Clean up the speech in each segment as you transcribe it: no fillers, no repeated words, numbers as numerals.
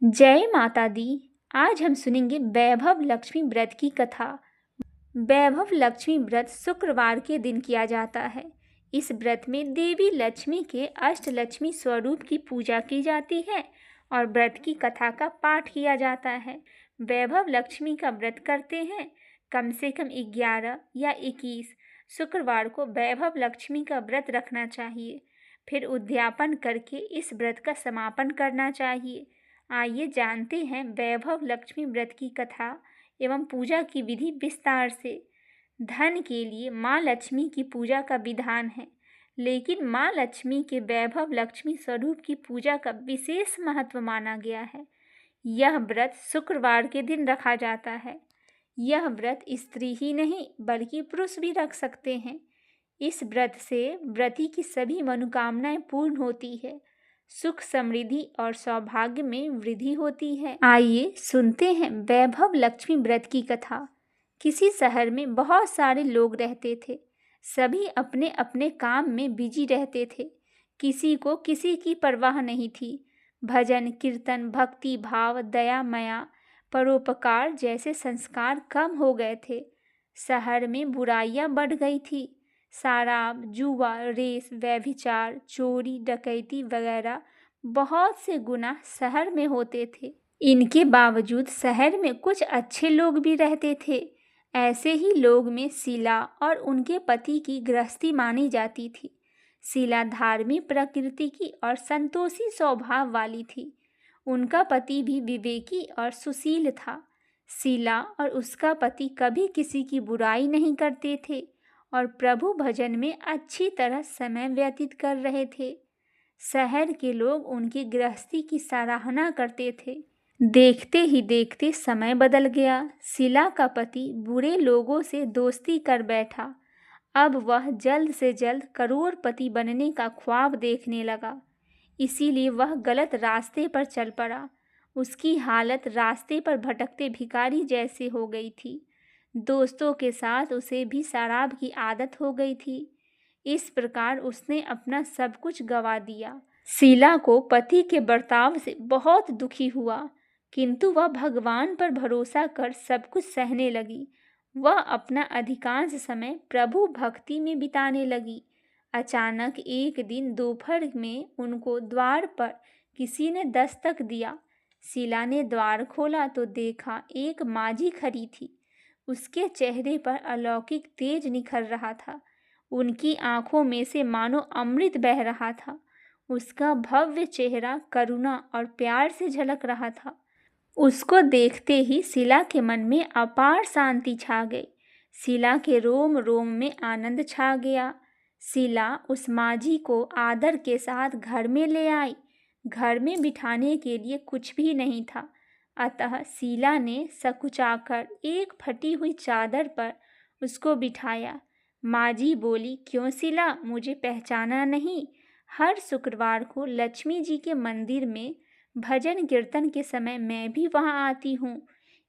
जय माता दी। आज हम सुनेंगे वैभव लक्ष्मी व्रत की कथा। वैभव लक्ष्मी व्रत शुक्रवार के दिन किया जाता है। इस व्रत में देवी लक्ष्मी के अष्टलक्ष्मी स्वरूप की पूजा की जाती है और व्रत की कथा का पाठ किया जाता है। वैभव लक्ष्मी का व्रत करते हैं कम से कम 11 या 21 शुक्रवार को वैभव लक्ष्मी का व्रत रखना चाहिए। फिर उद्यापन करके इस व्रत का समापन करना चाहिए। आइए जानते हैं वैभव लक्ष्मी व्रत की कथा एवं पूजा की विधि विस्तार से। धन के लिए माँ लक्ष्मी की पूजा का विधान है, लेकिन माँ लक्ष्मी के वैभव लक्ष्मी स्वरूप की पूजा का विशेष महत्व माना गया है। यह व्रत शुक्रवार के दिन रखा जाता है। यह व्रत स्त्री ही नहीं बल्कि पुरुष भी रख सकते हैं। इस व्रत से व्रती की सभी मनोकामनाएं पूर्ण होती है, सुख समृद्धि और सौभाग्य में वृद्धि होती है। आइए सुनते हैं वैभव लक्ष्मी व्रत की कथा। किसी शहर में बहुत सारे लोग रहते थे। सभी अपने अपने काम में बिजी रहते थे। किसी को किसी की परवाह नहीं थी। भजन कीर्तन भक्ति भाव दया माया परोपकार जैसे संस्कार कम हो गए थे। शहर में बुराइयां बढ़ गई थी। शराब जुआ रेस व्यभिचार चोरी डकैती वगैरह बहुत से गुनाह शहर में होते थे। इनके बावजूद शहर में कुछ अच्छे लोग भी रहते थे। ऐसे ही लोग में शीला और उनके पति की गृहस्थी मानी जाती थी। शीला धार्मिक प्रकृति की और संतोषी स्वभाव वाली थी। उनका पति भी विवेकी और सुशील था। शीला और उसका पति कभी किसी की बुराई नहीं करते थे और प्रभु भजन में अच्छी तरह समय व्यतीत कर रहे थे। शहर के लोग उनकी गृहस्थी की सराहना करते थे। देखते ही देखते समय बदल गया। शीला का पति बुरे लोगों से दोस्ती कर बैठा। अब वह जल्द से जल्द करोड़पति बनने का ख्वाब देखने लगा, इसीलिए वह गलत रास्ते पर चल पड़ा। उसकी हालत रास्ते पर भटकते भिखारी जैसे हो गई थी। दोस्तों के साथ उसे भी शराब की आदत हो गई थी। इस प्रकार उसने अपना सब कुछ गंवा दिया। शीला को पति के बर्ताव से बहुत दुखी हुआ, किंतु वह भगवान पर भरोसा कर सब कुछ सहने लगी। वह अपना अधिकांश समय प्रभु भक्ति में बिताने लगी। अचानक एक दिन दोपहर में उनको द्वार पर किसी ने दस्तक दिया। शीला ने द्वार खोला तो देखा एक माँझी खड़ी थी। उसके चेहरे पर अलौकिक तेज निखर रहा था। उनकी आंखों में से मानो अमृत बह रहा था। उसका भव्य चेहरा करुणा और प्यार से झलक रहा था। उसको देखते ही शीला के मन में अपार शांति छा गई। शीला के रोम रोम में आनंद छा गया। शीला उस माँझी को आदर के साथ घर में ले आई। घर में बिठाने के लिए कुछ भी नहीं था, अतः शीला ने सकुचाकर एक फटी हुई चादर पर उसको बिठाया। माँझी बोली, क्यों शीला, मुझे पहचाना नहीं? हर शुक्रवार को लक्ष्मी जी के मंदिर में भजन कीर्तन के समय मैं भी वहाँ आती हूँ।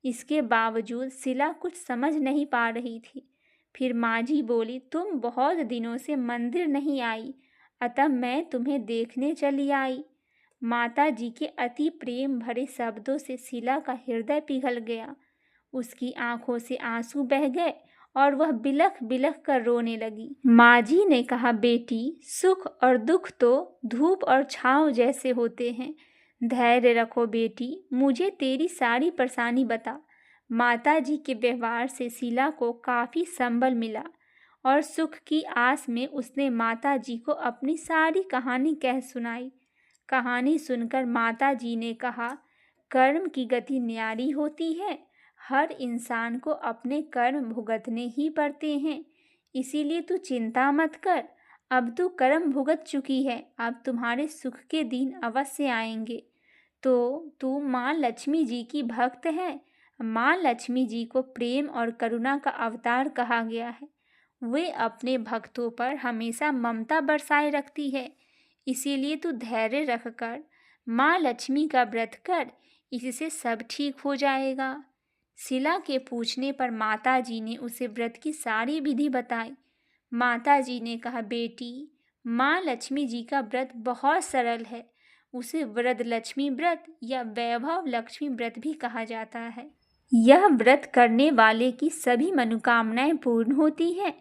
इसके बावजूद शीला कुछ समझ नहीं पा रही थी। फिर माँझी बोली, तुम बहुत दिनों से मंदिर नहीं आई, अतः मैं तुम्हें देखने चली आई। माता जी के अति प्रेम भरे शब्दों से शीला का हृदय पिघल गया। उसकी आंखों से आंसू बह गए और वह बिलख बिलख कर रोने लगी। माँझी ने कहा, बेटी, सुख और दुख तो धूप और छांव जैसे होते हैं। धैर्य रखो बेटी, मुझे तेरी सारी परेशानी बता। माता जी के व्यवहार से शीला को काफ़ी संबल मिला और सुख की आस में उसने माता जी को अपनी सारी कहानी कह सुनाई। कहानी सुनकर माता जी ने कहा, कर्म की गति न्यारी होती है। हर इंसान को अपने कर्म भुगतने ही पड़ते हैं, इसीलिए तू चिंता मत कर। अब तू कर्म भुगत चुकी है, अब तुम्हारे सुख के दिन अवश्य आएंगे। तो तू माँ लक्ष्मी जी की भक्त है। माँ लक्ष्मी जी को प्रेम और करुणा का अवतार कहा गया है। वे अपने भक्तों पर हमेशा ममता बरसाए रखती है, इसीलिए तू धैर्य रखकर माँ लक्ष्मी का व्रत कर, इससे सब ठीक हो जाएगा। शीला के पूछने पर माता जी ने उसे व्रत की सारी विधि बताई। माता जी ने कहा, बेटी, माँ लक्ष्मी जी का व्रत बहुत सरल है। उसे व्रत लक्ष्मी व्रत या वैभव लक्ष्मी व्रत भी कहा जाता है। यह व्रत करने वाले की सभी मनोकामनाएं पूर्ण होती हैं।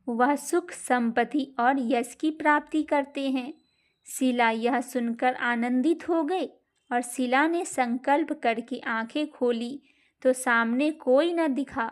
वह सुख, संपत्ति और यश की प्राप्ति करते हैं। शीला यह सुनकर आनंदित हो गई और शीला ने संकल्प करके आंखें खोली तो सामने कोई न दिखा।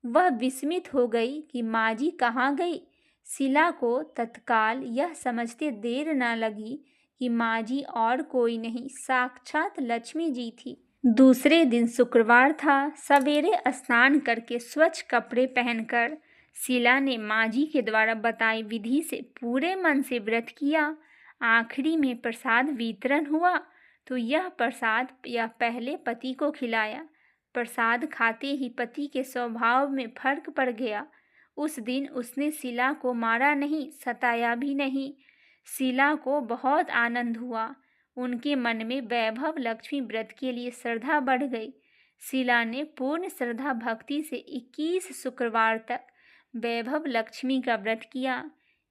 वह विस्मित हो गई कि माँ जी कहाँ गई। शीला को तत्काल यह समझते देर न लगी कि माँ जी और कोई नहीं, साक्षात लक्ष्मी जी थी। दूसरे दिन शुक्रवार था। सवेरे स्नान करके स्वच्छ कपड़े पहनकर शीला ने माँ जी के द्वारा बताई विधि से पूरे मन से व्रत किया। आखिरी में प्रसाद वितरण हुआ तो यह प्रसाद यह पहले पति को खिलाया। प्रसाद खाते ही पति के स्वभाव में फर्क पड़ गया। उस दिन उसने शीला को मारा नहीं, सताया भी नहीं। शीला को बहुत आनंद हुआ। उनके मन में वैभव लक्ष्मी व्रत के लिए श्रद्धा बढ़ गई। शीला ने पूर्ण श्रद्धा भक्ति से 21 शुक्रवार तक वैभव लक्ष्मी का व्रत किया।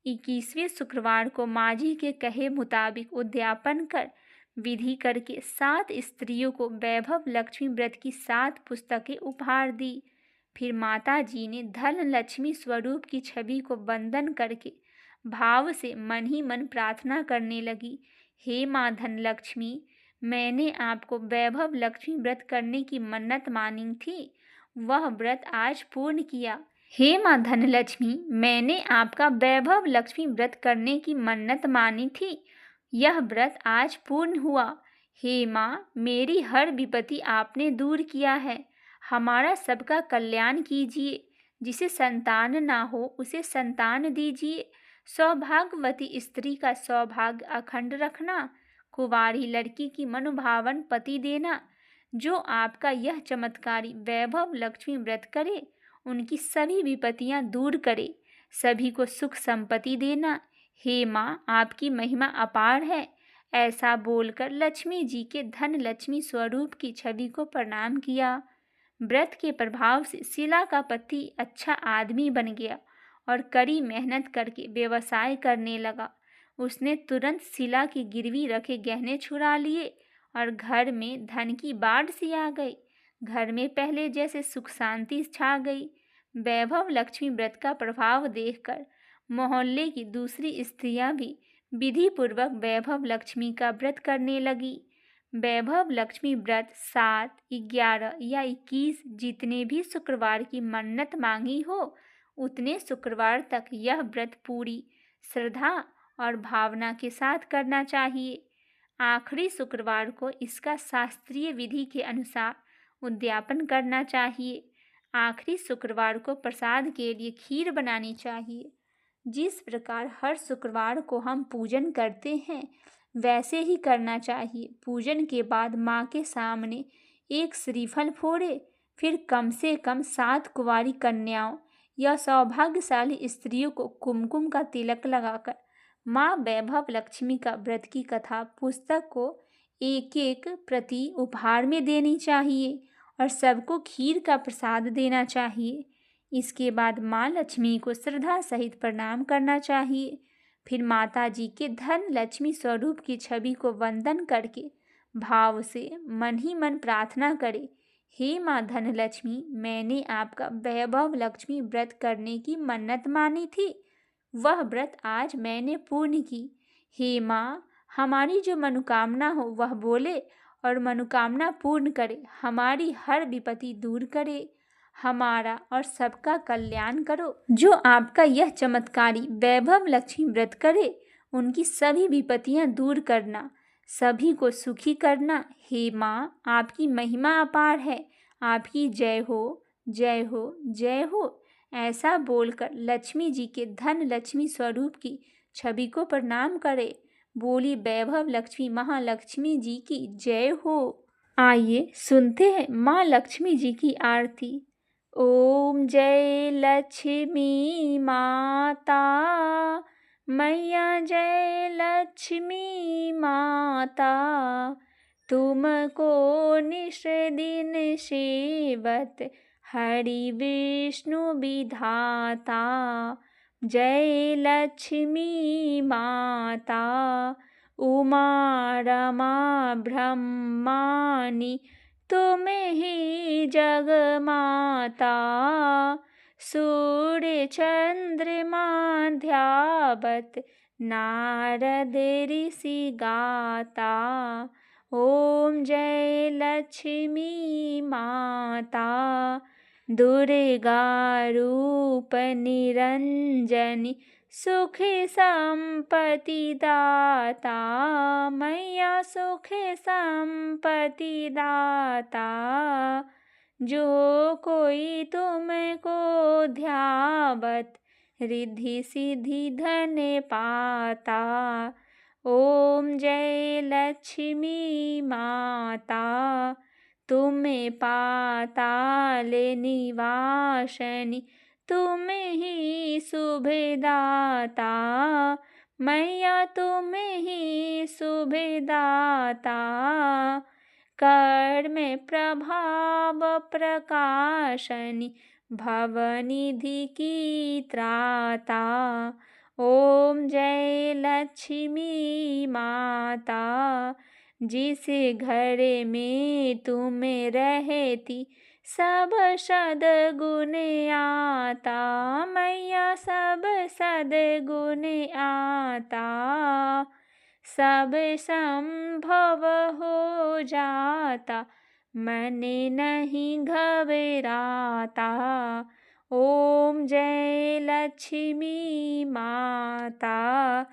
21वें शुक्रवार को माँ जी के कहे मुताबिक उद्यापन कर विधि करके 7 स्त्रियों को वैभव लक्ष्मी व्रत की 7 पुस्तकें उपहार दी। फिर माता जी ने धन लक्ष्मी स्वरूप की छवि को वंदन करके भाव से मन ही मन प्रार्थना करने लगी, हे माँ धन लक्ष्मी, मैंने आपको वैभव लक्ष्मी व्रत करने की मन्नत मानी थी, वह व्रत आज पूर्ण किया। हे माँ धन लक्ष्मी, मैंने आपका वैभव लक्ष्मी व्रत करने की मन्नत मानी थी, यह व्रत आज पूर्ण हुआ। हे माँ, मेरी हर विपत्ति आपने दूर किया है, हमारा सबका कल्याण कीजिए। जिसे संतान ना हो उसे संतान दीजिए। सौभाग्यवती स्त्री का सौभाग्य अखंड रखना। कुंवारी लड़की की मनोभावन पति देना। जो आपका यह चमत्कारी वैभव लक्ष्मी व्रत करे उनकी सभी विपत्तियां दूर करे, सभी को सुख संपत्ति देना। हे माँ, आपकी महिमा अपार है। ऐसा बोलकर लक्ष्मी जी के धन लक्ष्मी स्वरूप की छवि को प्रणाम किया। व्रत के प्रभाव से शीला का पति अच्छा आदमी बन गया और कड़ी मेहनत करके व्यवसाय करने लगा। उसने तुरंत शीला की गिरवी रखे गहने छुड़ा लिए और घर में धन की बाढ़ सी आ गई। घर में पहले जैसे सुख शांति छा गई। वैभव लक्ष्मी व्रत का प्रभाव देखकर मोहल्ले की दूसरी स्त्रियां भी विधि पूर्वक वैभव लक्ष्मी का व्रत करने लगी। वैभव लक्ष्मी व्रत 7, 11 या 21 जितने भी शुक्रवार की मन्नत मांगी हो उतने शुक्रवार तक यह व्रत पूरी श्रद्धा और भावना के साथ करना चाहिए। आखिरी शुक्रवार को इसका शास्त्रीय विधि के अनुसार उद्यापन करना चाहिए। आखिरी शुक्रवार को प्रसाद के लिए खीर बनानी चाहिए। जिस प्रकार हर शुक्रवार को हम पूजन करते हैं वैसे ही करना चाहिए। पूजन के बाद माँ के सामने एक श्रीफल फोड़े, फिर कम से कम 7 कुंवारी कन्याओं या सौभाग्यशाली स्त्रियों को कुमकुम का तिलक लगाकर माँ वैभव लक्ष्मी का व्रत की कथा पुस्तक को एक एक प्रति उपहार में देनी चाहिए और सबको खीर का प्रसाद देना चाहिए। इसके बाद माँ लक्ष्मी को श्रद्धा सहित प्रणाम करना चाहिए। फिर माता जी के धन लक्ष्मी स्वरूप की छवि को वंदन करके भाव से मन ही मन प्रार्थना करे, हे माँ धन लक्ष्मी, मैंने आपका वैभव लक्ष्मी व्रत करने की मन्नत मानी थी, वह व्रत आज मैंने पूर्ण की। हे माँ, हमारी जो मनोकामना हो वह बोले और मनोकामना पूर्ण करे, हमारी हर विपत्ति दूर करे, हमारा और सबका कल्याण करो। जो आपका यह चमत्कारी वैभव लक्ष्मी व्रत करे उनकी सभी विपत्तियां दूर करना, सभी को सुखी करना। हे माँ, आपकी महिमा अपार है, आपकी जय हो, जय हो, जय हो। ऐसा बोलकर लक्ष्मी जी के धन लक्ष्मी स्वरूप की छवि को प्रणाम करे। बोली वैभव लक्ष्मी महालक्ष्मी जी की जय हो। आइए सुनते हैं माँ लक्ष्मी जी की आरती। ओम जय लक्ष्मी माता, मैया जय लक्ष्मी माता, तुमको निश दिन सेवत हरि विष्णु विधाता। जय लक्ष्मी माता, उमा रमा ब्रह्माणि तुम ही जगमाता। सूर्य चंद्रमा ध्यावत नारद ऋषि गाता। ओम जय लक्ष्मी माता। दुर्गा रूप निरंजनी सुख संपत्ति दाता। मैया सुख संपत्ति दाता। जो कोई तुमको ध्यावत रिद्धि सिद्धि धन पाता। ओम जय लक्ष्मी माता। तुम्हें पाताल निवासिनी तुम ही शुभदाता। मैया तुम ही शुभदाता। कर्म प्रभाव प्रकाशनी भवनिधि की त्राता। ओम जय लक्ष्मी माता। जिस घर में तुम रहती सब सद्गुण आता। मैया सब सद्गुण आता। सब संभव हो जाता मन नहीं घबराता। ओम जय लक्ष्मी माता।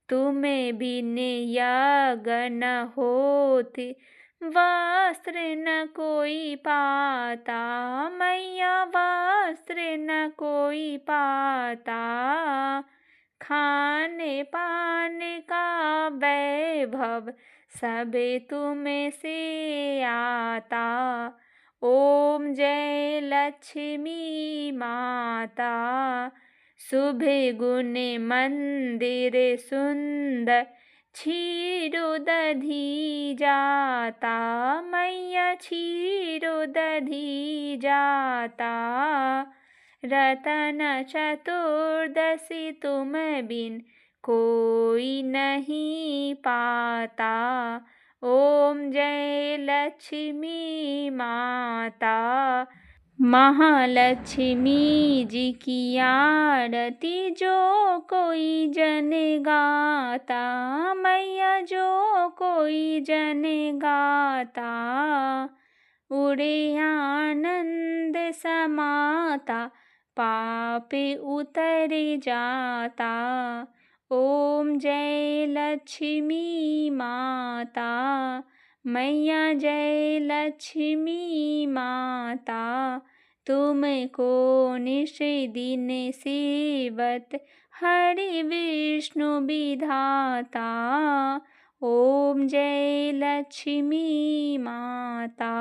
तुम्हें बिन यज्ञ होते वस्त्र न कोई पाता। मैया वस्त्र न कोई पाता। खाने पाने का वैभव सब तुम्हें से आता। ओम जय लक्ष्मी माता। शुभ गुण मंदिर सुंदर क्षीरो दधी जाता। मैया क्षीरो दधी जाता। रतन चतुर्दशी तुम बिन कोई नहीं पाता। ओम जय लक्ष्मी माता। महालक्ष्मी जी की आरती जो कोई जन गाता। मैया जो कोई जन गाता। उड़े आनंद समाता पाप उतर जाता। ओम जय लक्ष्मी माता। मैया जय लक्ष्मी माता। तुमको निश दिन सेवत हरि विष्णु विधाता। ओम जय लक्ष्मी माता।